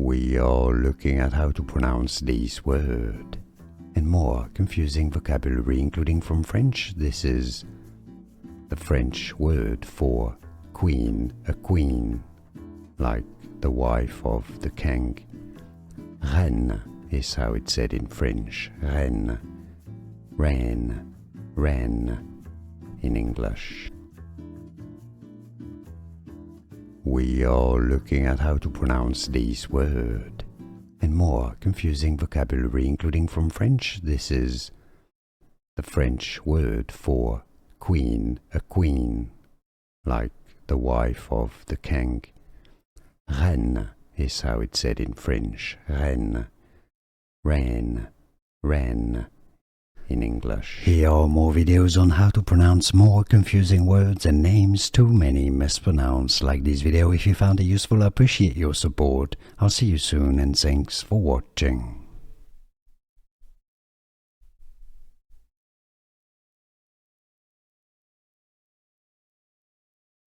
We are looking at how to pronounce this word and more confusing vocabulary, including from French. This is the French word for queen, a queen, like the wife of the king. Reine is how it's said in French. Reine, reine, reine in English. We are looking at how to pronounce this word and more confusing vocabulary, including from French. This is the French word for queen, a queen, like the wife of the king. Reine is how it's said in French. Reine, reine, reine in English. Here are more videos on how to pronounce more confusing words and names too many mispronounced. Like this video if you found it useful. I appreciate your support. I'll see you soon and thanks for watching.